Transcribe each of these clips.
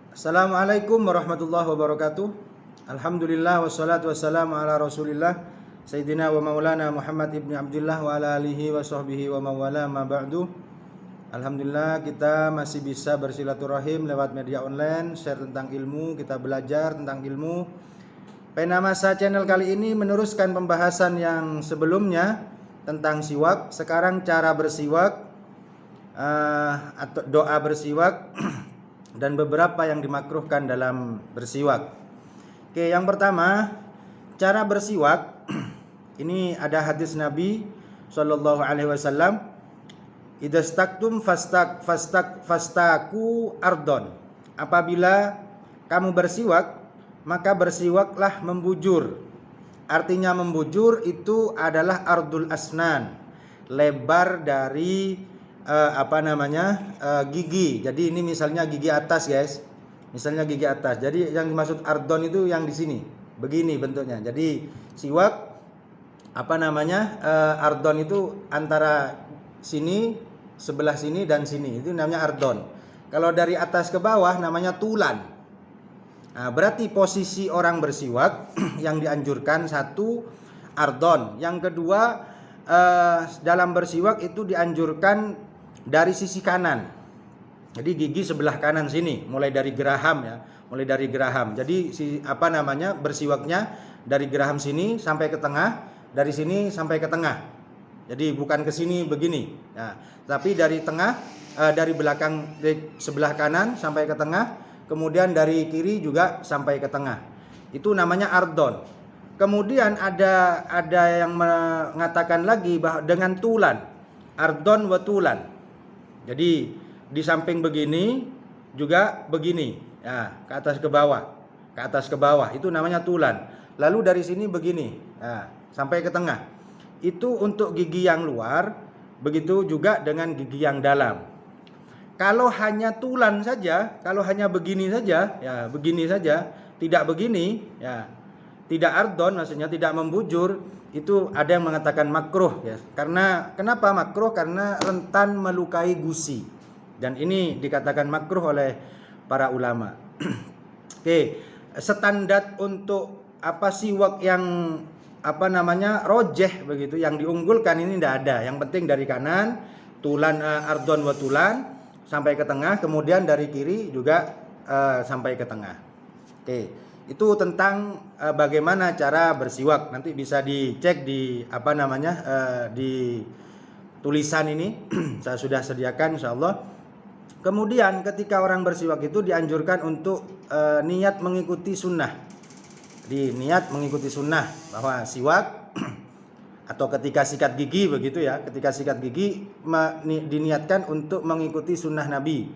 Assalamualaikum warahmatullahi wabarakatuh. Alhamdulillah wassalatu wassalamu ala Rasulillah Sayyidina wa maulana Muhammad ibni Abdullah wa ala alihi wa sahbihi wa mawala ma ba'du. Alhamdulillah kita masih bisa bersilaturahim lewat media online, share tentang ilmu, kita belajar tentang ilmu. Pena Masa channel kali ini meneruskan pembahasan yang sebelumnya tentang siwak. Sekarang cara bersiwak atau doa bersiwak dan beberapa yang dimakruhkan dalam bersiwak. Oke, yang pertama, cara bersiwak. Ini ada hadis Nabi sallallahu alaihi wasallam, "Idastaktum fastaku ardon." Apabila kamu bersiwak, maka bersiwaklah membujur. Artinya membujur itu adalah ardul asnan, lebar dari gigi. Jadi ini misalnya gigi atas, guys. Misalnya gigi atas. Jadi yang dimaksud ardon itu yang di sini. Begini bentuknya. Jadi siwak ardon itu antara sini, sebelah sini dan sini. Itu namanya ardon. Kalau dari atas ke bawah namanya tulan. Nah, berarti posisi orang bersiwak yang dianjurkan satu ardon. Yang kedua dalam bersiwak itu dianjurkan dari sisi kanan. Jadi gigi sebelah kanan sini, mulai dari geraham ya, mulai dari geraham. Jadi bersiwaknya dari geraham sini sampai ke tengah, dari sini sampai ke tengah. Jadi bukan ke sini begini. Nah, tapi dari tengah, dari belakang, dari sebelah kanan sampai ke tengah, kemudian dari kiri juga sampai ke tengah. Itu namanya ardon. Kemudian ada yang mengatakan lagi bahwa dengan tulan, ardon wa tulan. Jadi di samping begini juga begini, ya, ke atas ke bawah, itu namanya tulan. Lalu dari sini begini, ya, sampai ke tengah. Itu untuk gigi yang luar, begitu juga dengan gigi yang dalam. Kalau hanya tulan saja, kalau hanya begini saja, ya begini saja, tidak begini, ya, tidak ardon, maksudnya tidak membujur, itu ada yang mengatakan makruh, ya. Karena kenapa makruh? Karena rentan melukai gusi. Dan ini dikatakan makruh oleh para ulama. Oke, standar untuk siwak yang rojeh begitu, yang diunggulkan ini tidak ada. Yang penting dari kanan tulan, ardon wa tulan sampai ke tengah, kemudian dari kiri juga sampai ke tengah. Oke. Itu tentang bagaimana cara bersiwak. Nanti bisa dicek di di tulisan ini. Saya sudah sediakan insyaallah. Kemudian ketika orang bersiwak itu dianjurkan untuk niat mengikuti sunnah. Di niat mengikuti sunnah bahwa siwak atau ketika sikat gigi begitu ya. Ketika sikat gigi diniatkan untuk mengikuti sunnah Nabi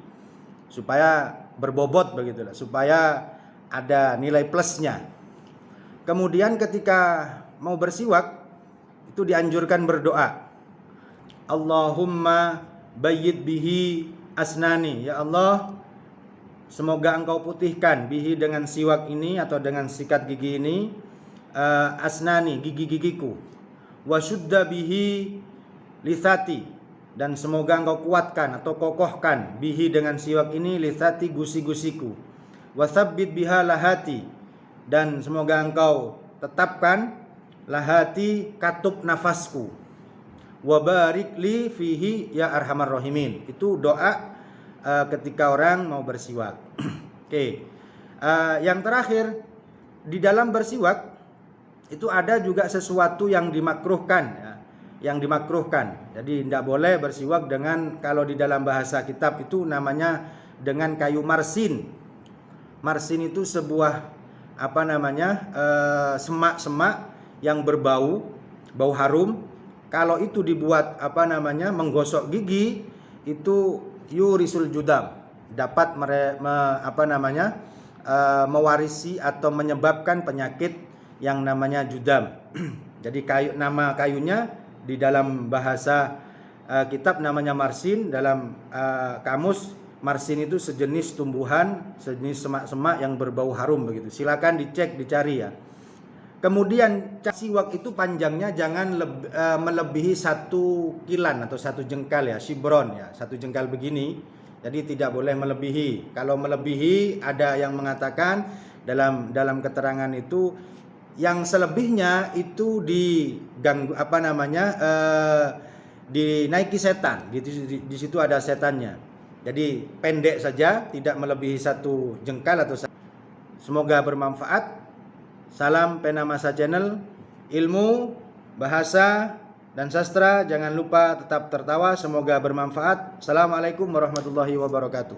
supaya berbobot begitulah, supaya ada nilai plusnya. Kemudian ketika mau bersiwak itu dianjurkan berdoa, Allahumma bayyid bihi asnani. Ya Allah, semoga engkau putihkan bihi dengan siwak ini atau dengan sikat gigi ini, asnani, gigi-gigiku. Wa syudda bihi lithati, dan semoga engkau kuatkan atau kokohkan bihi dengan siwak ini lithati, gusi-gusiku. Wathabbit biha lahati, dan semoga engkau tetapkan lahati, katup nafasku. Wabarik li fihi ya arhamar rahimin. Itu doa ketika orang mau bersiwak. Oke. Yang terakhir, di dalam bersiwak itu ada juga sesuatu yang dimakruhkan ya. Yang dimakruhkan. Jadi tidak boleh bersiwak dengan, kalau di dalam bahasa kitab itu namanya dengan kayu marsin. Marsin itu sebuah semak-semak yang berbau harum. Kalau itu dibuat menggosok gigi, itu yurisul judam, dapat mewarisi atau menyebabkan penyakit yang namanya judam. Jadi nama kayunya di dalam bahasa kitab namanya marsin. Dalam kamus, marsin itu sejenis tumbuhan, sejenis semak-semak yang berbau harum begitu. Silakan dicek, dicari ya. Kemudian siwak itu panjangnya jangan melebihi 1 kilan atau 1 jengkal ya, shibron ya, 1 jengkal begini. Jadi tidak boleh melebihi. Kalau melebihi, ada yang mengatakan dalam keterangan itu yang selebihnya itu diganggu dinaiki setan. Di situ ada setannya. Jadi pendek saja, tidak melebihi 1 jengkal atau. Semoga bermanfaat. Salam Penamasa Channel, ilmu, bahasa, dan sastra. Jangan lupa tetap tertawa. Semoga bermanfaat. Assalamualaikum warahmatullahi wabarakatuh.